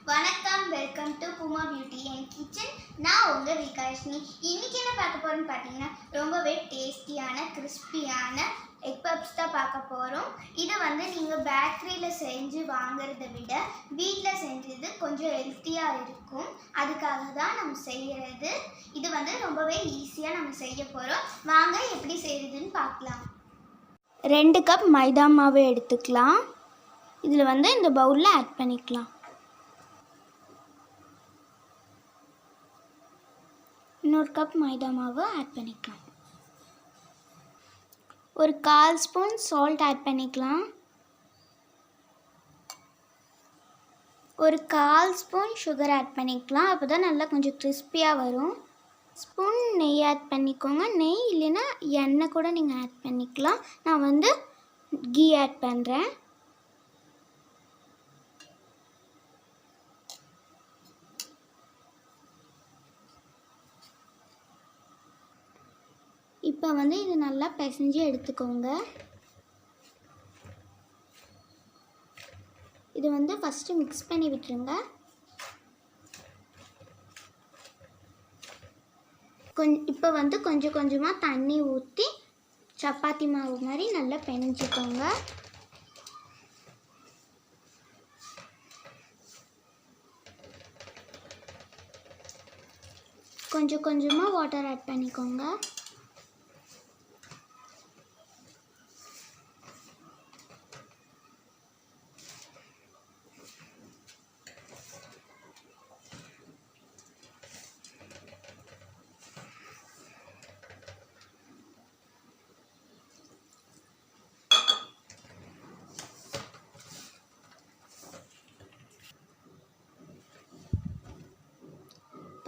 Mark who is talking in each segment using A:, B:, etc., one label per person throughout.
A: வணக்கம், welcome to Pooma beauty and kitchen. நான் உங்கள் விகாஷ்னி. இன்றைக்கி என்ன பார்க்க போகிறோன்னு பார்த்தீங்கன்னா, ரொம்பவே டேஸ்டியான கிறிஸ்பியான எக் பப்ஸ் தான் பார்க்க போகிறோம். இதை நீங்கள் பேக்கரியில் செஞ்சு வாங்குறத விட வீட்டில் செஞ்சது கொஞ்சம் ஹெல்த்தியாக இருக்கும். அதுக்காக தான் நம்ம செய்கிறது. இது ரொம்பவே ஈஸியாக நம்ம செய்ய போகிறோம். வாங்க எப்படி செய்கிறதுன்னு பார்க்கலாம். 2 கப் மைதா மாவு எடுத்துக்கலாம். இதில் இந்த பவுலில் ஆட் பண்ணிக்கலாம். இன்னொரு கப் மைதா மாவு ஆட் பண்ணிக்கலாம். ஒரு 1/4 ஸ்பூன் சால்ட் ஆட் பண்ணிக்கலாம். ஒரு 1/4 ஸ்பூன் சுகர் ஆட் பண்ணிக்கலாம். அப்போ தான் நல்லா கொஞ்சம் கிறிஸ்பியாக வரும். ஸ்பூன் நெய் ஆட் பண்ணிக்கோங்க. நெய் இல்லைன்னா எண்ணெய் கூட நீங்கள் ஆட் பண்ணிக்கலாம். நான் கீ ஆட் பண்ணுறேன். இப்போ இது நல்லா பிசைஞ்சு எடுத்துக்கோங்க. இது ஃபஸ்ட்டு மிக்ஸ் பண்ணி விட்டுருங்க. இப்போ கொஞ்சம் கொஞ்சமாக தண்ணி ஊற்றி சப்பாத்தி மாவு மாதிரி நல்லா பிணைஞ்சிக்கோங்க. கொஞ்சம் கொஞ்சமாக வாட்டர் ஆட் பண்ணிக்கோங்க.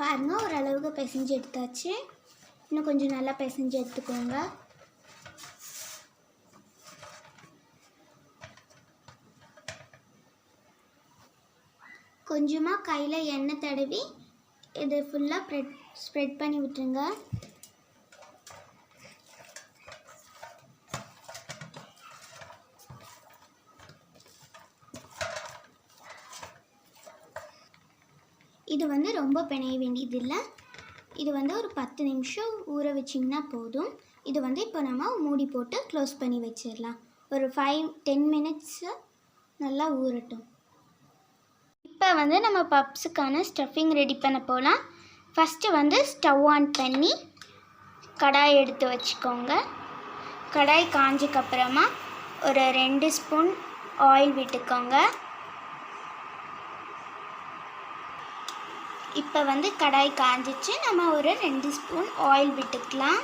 A: பாருங்க, ஓரளவுக்கு பிசைஞ்சு எடுத்தாச்சு. இன்னும் கொஞ்சம் நல்லா பிசைஞ்சு எடுத்துக்கோங்க. கொஞ்சமாக கையில் எண்ணெய் தடவி இது ஃபுல்லாக ஸ்ப்ரெட் பண்ணி விட்டுருங்க. இது ரொம்ப பிணைய வேண்டியதில்லை. இது ஒரு 10 நிமிஷம் ஊற வச்சிங்கன்னா போதும். இது இப்போ நம்ம மூடி போட்டு க்ளோஸ் பண்ணி வச்சிடலாம். ஒரு 5-10 மினிட்ஸு நல்லா ஊறட்டும். இப்போ நம்ம பப்ஸுக்கான ஸ்டஃபிங் ரெடி பண்ண போகலாம். ஃபஸ்ட்டு ஸ்டவ் ஆன் பண்ணி கடாய் எடுத்து வச்சுக்கோங்க. கடாய் காஞ்சக்கப்புறமா ஒரு 2 ஸ்பூன் ஆயில் விட்டுக்கோங்க. இப்போ கடாய் காஞ்சிச்சு. நம்ம ஒரு 2 ஸ்பூன் ஆயில் விட்டுக்கலாம்.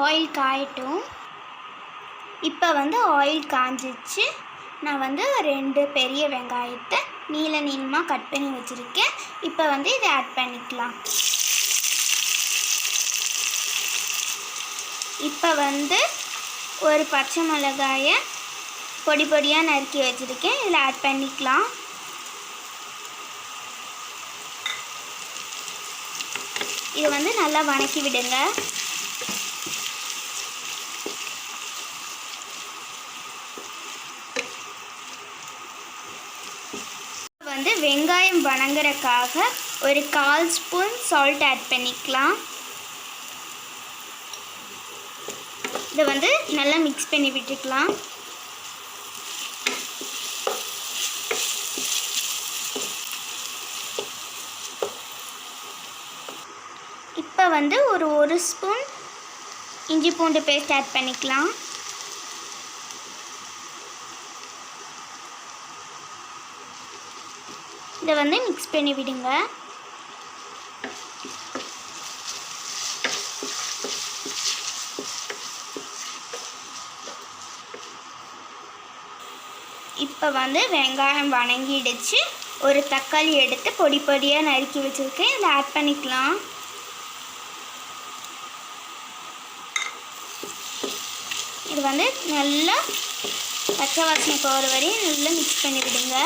A: ஆயில் காயட்டும். இப்போ ஆயில் காஞ்சிச்சு. நான் 2 பெரிய வெங்காயத்தை நீளமாக கட் பண்ணி வச்சுருக்கேன். இப்போ இதை ஆட் பண்ணிக்கலாம். இப்போ ஒரு பச்சை மிளகாயை பொடி பொடியாக நறுக்கி வச்சுருக்கேன். இதில் ஆட் பண்ணிக்கலாம். இது நல்லா வதக்கி விடுங்க. வெங்காயம் வதங்குறதுக்காக ஒரு 1/4 ஸ்பூன் சால்ட் ஆட் பண்ணிக்கலாம். இதை நல்லா மிக்ஸ் பண்ணி விட்டுக்கலாம். இப்போ ஒரு ஸ்பூன் இஞ்சி பூண்டு பேஸ்ட் ஆட் பண்ணிக்கலாம். இதை மிக்ஸ் பண்ணி விடுங்க. இப்போ வெங்காயம் வதங்கிடுச்சு. ஒரு தக்காளி எடுத்து பொடி பொடியாக நறுக்கி வச்சுருக்கேன். இதில் ஆட் பண்ணிக்கலாம். இது நல்லா பச்சை வாசனை போகிற வரையும் நல்லா மிக்ஸ் பண்ணி விடுங்க.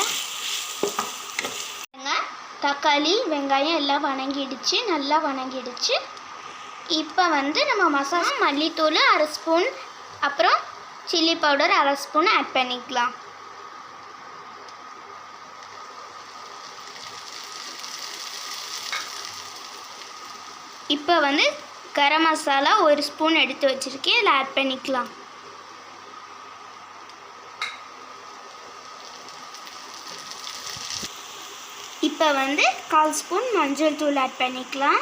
A: தக்காளி வெங்காயம் எல்லாம் வதங்கிடுச்சு. நல்லா வதங்கிடுச்சு. இப்போ வந்து நம்ம மசாலா மல்லித்தூள் 1/2 ஸ்பூன், அப்புறம் சில்லி பவுடர் 1/2 ஸ்பூன் ஆட் பண்ணிக்கலாம். இப்போ வந்து கரம் மசாலா 1 ஸ்பூன் எடுத்து வச்சுருக்கேன், இதில் ஆட் பண்ணிக்கலாம். இப்போ வந்து 1/4 ஸ்பூன் மஞ்சள் தூள் ஆட் பண்ணிக்கலாம்.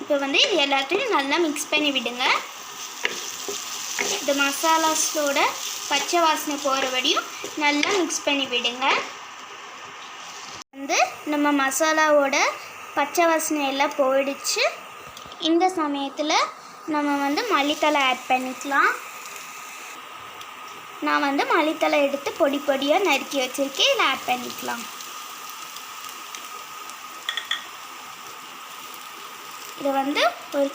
A: இப்போ வந்து இது எல்லாத்தையும் நல்லா மிக்ஸ் பண்ணி விடுங்க. இந்த மசாலாஸோட பச்சை வாசனை போகிற வரையும் நல்லா மிக்ஸ் பண்ணி விடுங்க. வந்து நம்ம மசாலாவோட பச்சை வாசனை எல்லாம் போயிடுச்சு. இந்த சமயத்தில் நம்ம வந்து மல்லித்தலை ஆட் பண்ணிக்கலாம். நான் வந்து மல்லித்தலை எடுத்து பொடி பொடியாக நறுக்கி வச்சுருக்கேன், இதில் ஆட் பண்ணிக்கலாம். இதை வந்து ஒரு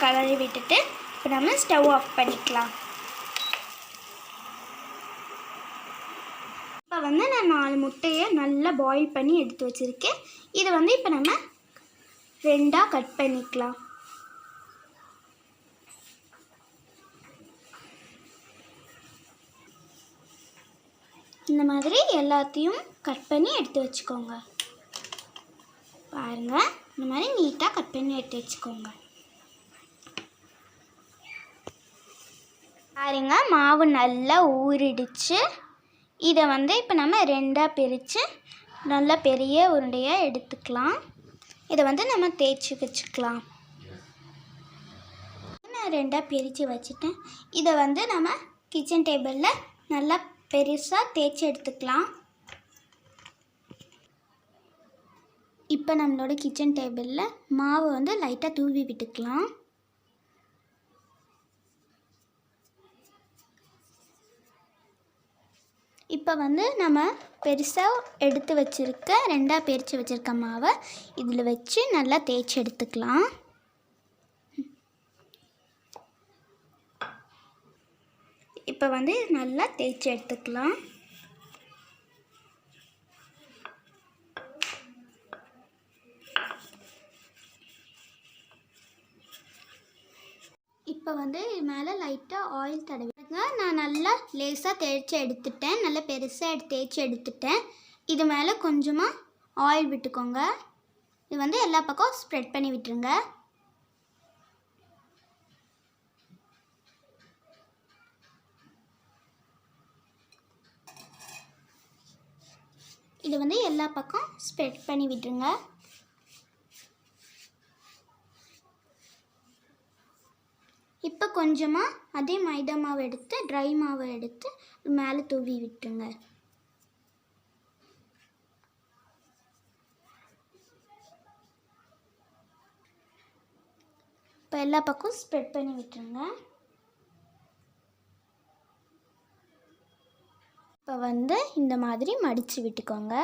A: கலரி விட்டுட்டு இப்போ நம்ம ஸ்டவ் ஆஃப் பண்ணிக்கலாம். இப்போ வந்து நான் 4 முட்டையை நல்லா பாயில் பண்ணி எடுத்து வச்சுருக்கேன். இதை வந்து இப்போ நம்ம 2ஆக கட் பண்ணிக்கலாம். இந்த மாதிரி எல்லாத்தையும் கட் பண்ணி எடுத்து வச்சுக்கோங்க. பாருங்கள், இந்த மாதிரி நீட்டாக கட் பண்ணி எடுத்து வச்சுக்கோங்க. பாருங்க, மாவு நல்லா ஊறிடுச்சு. இதை வந்து இப்போ நம்ம 2ஆக பிரித்து நல்லா பெரிய உருண்டையாக எடுத்துக்கலாம். இதை வந்து நம்ம தேய்ச்சி வச்சுக்கலாம். நான் 2ஆக பிரித்து வச்சுட்டேன். இதை வந்து நம்ம கிச்சன் டேபிளில் நல்லா பெருசாக தேய்ச்சி எடுத்துக்கலாம். இப்போ நம்மளோட கிச்சன் டேபிளில் மாவு வந்து லைட்டாக தூவி விட்டுக்கலாம். இப்போ வந்து நம்ம பெருசாக எடுத்து வச்சுருக்க 2ஆக பிரித்து வச்சுருக்க மாவை இதில் வச்சு நல்லா தேய்ச்சி எடுத்துக்கலாம். இப்போ வந்து நல்லா தேய்ச்சி எடுத்துக்கலாம். இப்போ வந்து மேலே லைட்டாக ஆயில் தடவிங்க. நான் நல்லா லேசாக தேய்ச்சி எடுத்துட்டேன், நல்லா பெருசாக தேய்ச்சி எடுத்துட்டேன். இது மேலே கொஞ்சமாக ஆயில் விட்டுக்கோங்க. இது வந்து எல்லா பக்கம் ஸ்ப்ரெட் பண்ணி விட்டுருங்க. இது வந்து எல்லா பக்கம் ஸ்ப்ரெட் பண்ணி விட்டுருங்க. இப்போ கொஞ்சமாக அதே மைதா மாவு எடுத்து ட்ரை மாவை எடுத்து மேலே தூவி விட்டுருங்க. இப்போ எல்லா பக்கம் ஸ்ப்ரெட் பண்ணி விட்டுருங்க. இப்போ வந்து இந்த மாதிரி மடித்து விட்டுக்கோங்க.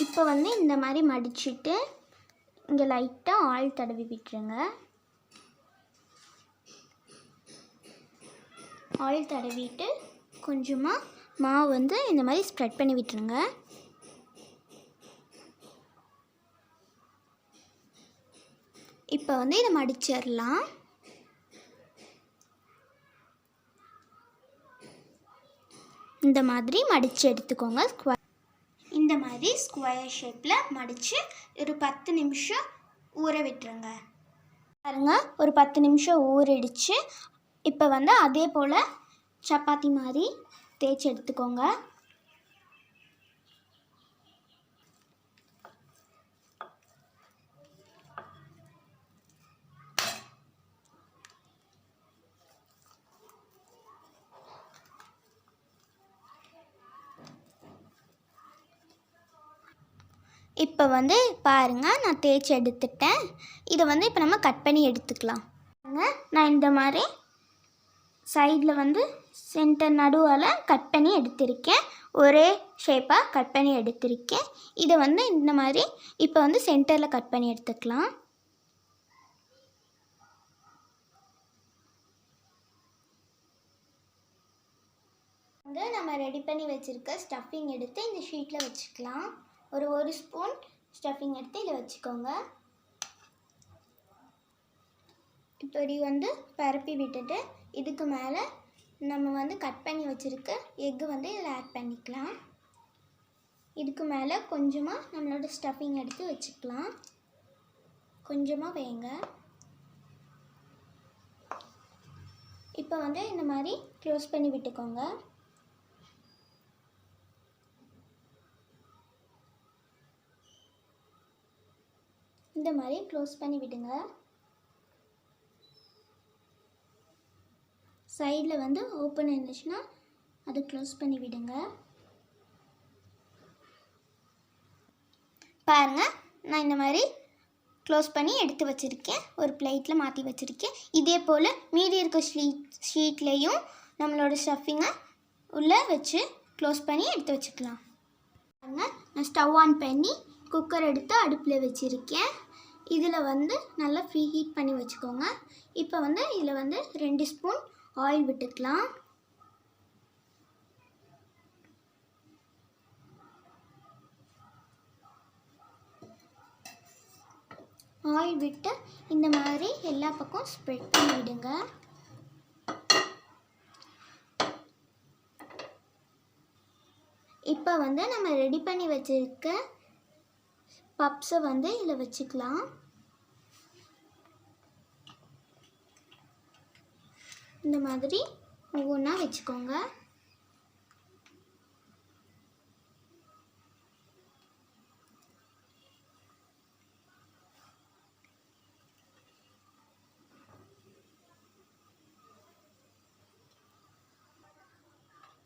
A: இப்போ வந்து இந்த மாதிரி மடிச்சுட்டு இங்கே லைட்டாக ஆயில் தடவி விட்டுருங்க. ஆயில் தடவிட்டு கொஞ்சமாக மாவு வந்து இந்த மாதிரி ஸ்ப்ரெட் பண்ணி விட்டுருங்க. இப்போ வந்து இதை மடிச்சிடலாம். இந்த மாதிரி மடித்து எடுத்துக்கோங்க. இந்த மாதிரி ஸ்கொயர் ஷேப்பில் மடித்து ஒரு 10 நிமிஷம் ஊற விட்டுருங்க. பாருங்க, ஒரு 10 நிமிஷம் ஊறிடுச்சு. இப்போ வந்து அதே போல் சப்பாத்தி மாதிரி தேய்ச்சி எடுத்துக்கோங்க. இப்போ வந்து பாருங்கள், நான் தேய்ச்சி எடுத்துட்டேன். இதை வந்து இப்போ நம்ம கட் பண்ணி எடுத்துக்கலாம். நான் இந்த மாதிரி சைடில் வந்து சென்டர் நடுவால் கட் பண்ணி எடுத்திருக்கேன். ஒரே ஷேப்பாக கட் பண்ணி எடுத்திருக்கேன். இதை வந்து இந்த மாதிரி இப்போ வந்து சென்டரில் கட் பண்ணி எடுத்துக்கலாம். வந்து நம்ம ரெடி பண்ணி வச்சுருக்க ஸ்டஃபிங் எடுத்து இந்த ஷீட்டில் வச்சுக்கலாம். ஒரு ஸ்பூன் ஸ்டஃபிங் எடுத்து இதில் வச்சுக்கோங்க. இப்படி வந்து பரப்பி விட்டுட்டு இதுக்கு மேலே நம்ம வந்து கட் பண்ணி வச்சுருக்க எக்கு வந்து இதில் ஆட் பண்ணிக்கலாம். இதுக்கு மேலே கொஞ்சமாக நம்மளோட ஸ்டஃபிங் எடுத்து வச்சுக்கலாம். கொஞ்சமாக வைங்க. இப்போ வந்து இந்த மாதிரி க்ளோஸ் பண்ணி விட்டுக்கோங்க. இந்த மாதிரி க்ளோஸ் பண்ணி விடுங்க. சைடில் வந்து ஓப்பன் இருந்துச்சுன்னா அது க்ளோஸ் பண்ணி விடுங்க. பாருங்கள், நான் இந்த மாதிரி க்ளோஸ் பண்ணி எடுத்து வச்சுருக்கேன். ஒரு பிளேட்டில் மாற்றி வச்சுருக்கேன். இதே போல் மீதி இருக்க ஷீட்லேயும் நம்மளோட ஸ்டஃபிங்கை உள்ளே வச்சு க்ளோஸ் பண்ணி எடுத்து வச்சுக்கலாம். பாருங்கள், நான் ஸ்டவ் ஆன் பண்ணி குக்கர் எடுத்து அடுப்பில் வச்சுருக்கேன். இதில் வந்து நல்லா ப்ரீ ஹீட் பண்ணி வச்சுக்கோங்க. இப்போ வந்து இதில் வந்து 2 ஸ்பூன் ஆயில் விட்டுக்கலாம். ஆயில் விட்டு இந்த மாதிரி எல்லா பக்கம் ஸ்ப்ரெட் பண்ணி விடுங்க. இப்போ வந்து நம்ம ரெடி பண்ணி வச்சுருக்க பப்ஸை வந்து இதில் வச்சுக்கலாம். இந்த மாதிரி ஒவ்வொன்றா வச்சுக்கோங்க.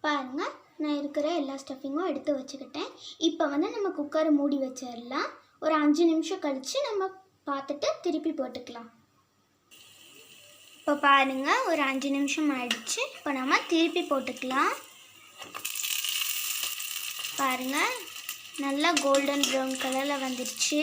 A: பாருங்கள், நான் இருக்கிற எல்லா ஸ்டஃபிங்கும் எடுத்து வச்சுக்கிட்டேன். இப்போ வந்து நம்ம குக்கரை மூடி வச்சிடலாம். ஒரு 5 நிமிஷம் கழித்து நம்ம பார்த்துட்டு திருப்பி போட்டுக்கலாம். இப்போ பாருங்கள், ஒரு 5 நிமிஷம் ஆயிடுச்சு. இப்போ நம்ம திருப்பி போட்டுக்கலாம். பாருங்கள், நல்லா கோல்டன் ப்ரௌன் கலரில் வந்துடுச்சு.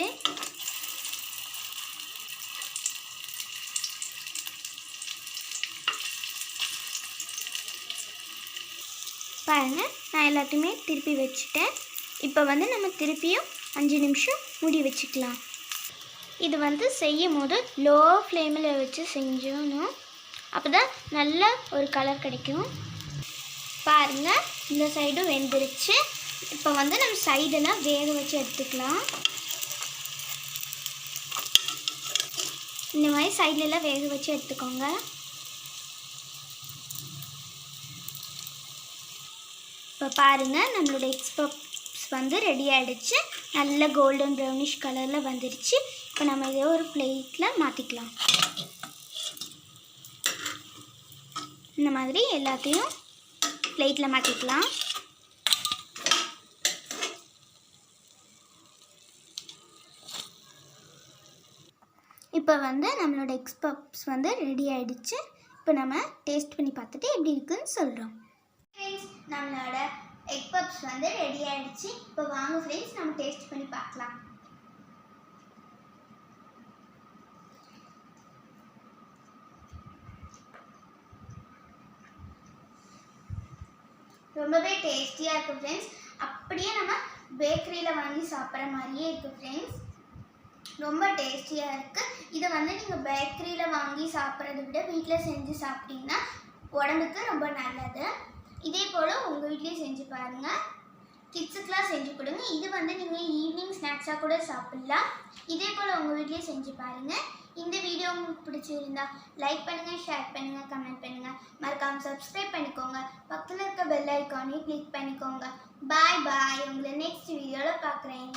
A: பாருங்கள், நான் எல்லாத்தையுமே திருப்பி வச்சுட்டேன். இப்போ வந்து நம்ம திருப்பியும் 5 நிமிஷம் மூடி வச்சுக்கலாம். இது வந்து செய்யும் போது லோ ஃப்ளேமில் வச்சு செஞ்சோணும். அப்போ தான் நல்ல ஒரு கலர் கிடைக்கும். பாருங்கள், இந்த சைடும் வெந்துருச்சு. இப்போ வந்து நம்ம சைடெல்லாம் வேக வச்சு எடுத்துக்கலாம். இந்த மாதிரி சைட்லலாம் வேக வச்சு எடுத்துக்கோங்க. இப்போ பாருங்கள், நம்மளோட எக் பப்ஸ் வந்து ரெடி ஆகிடுச்சு. நல்ல கோல்டன் ப்ரௌனிஷ் கலரில் வந்துடுச்சு. இப்போ நம்ம இதை ஒரு பிளேட்டில் மாற்றிக்கலாம். இந்த மாதிரி எல்லாத்தையும் பிளேட்டில் மாற்றிக்கலாம். இப்போ வந்து நம்மளோட எக் பப்ஸ் வந்து ரெடி ஆகிடுச்சு. இப்போ நம்ம டேஸ்ட் பண்ணி பார்த்துட்டு எப்படி இருக்குன்னு சொல்கிறோம். நம்மளோட எக் பப்ஸ் வந்து ரெடி ஆகிடுச்சு. இப்போ வாங்க ஃப்ரெண்ட்ஸ், நம்ம டேஸ்ட் பண்ணி பார்க்கலாம். ரொம்பவே டேஸ்டியாக இருக்குது ஃப்ரெண்ட்ஸ். அப்படியே நம்ம பேக்கரியில் வாங்கி சாப்பிட்ற மாதிரியே இருக்குது ஃப்ரெண்ட்ஸ். ரொம்ப டேஸ்டியாக இருக்குது. இதை வந்து நீங்கள் பேக்கரியில் வாங்கி சாப்பிட்றத விட வீட்டில் செஞ்சு சாப்பிட்டீங்கன்னா உடம்புக்கு ரொம்ப நல்லது. இதே போல் உங்கள் வீட்லேயே செஞ்சு பாருங்கள். கிட்ஸுக்கெலாம் செஞ்சு கொடுங்க. இது வந்து நீங்கள் ஈவினிங் ஸ்நாக்ஸாக கூட சாப்பிட்லாம். இதே போல் உங்கள் வீட்லேயே செஞ்சு பாருங்கள். இந்த வீடியோ உங்களுக்கு பிடிச்சிருந்தா லைக் பண்ணுங்கள், ஷேர் பண்ணுங்கள், கமெண்ட் பண்ணுங்கள். மறக்காமல் சப்ஸ்கிரைப் பண்ணிக்கோங்க. பக்கத்தில் இருக்க பெல் ஐக்கானையும் கிளிக் பண்ணிக்கோங்க. பாய் பாய். உங்களை நெக்ஸ்ட் வீடியோவில் பார்க்குறேன்.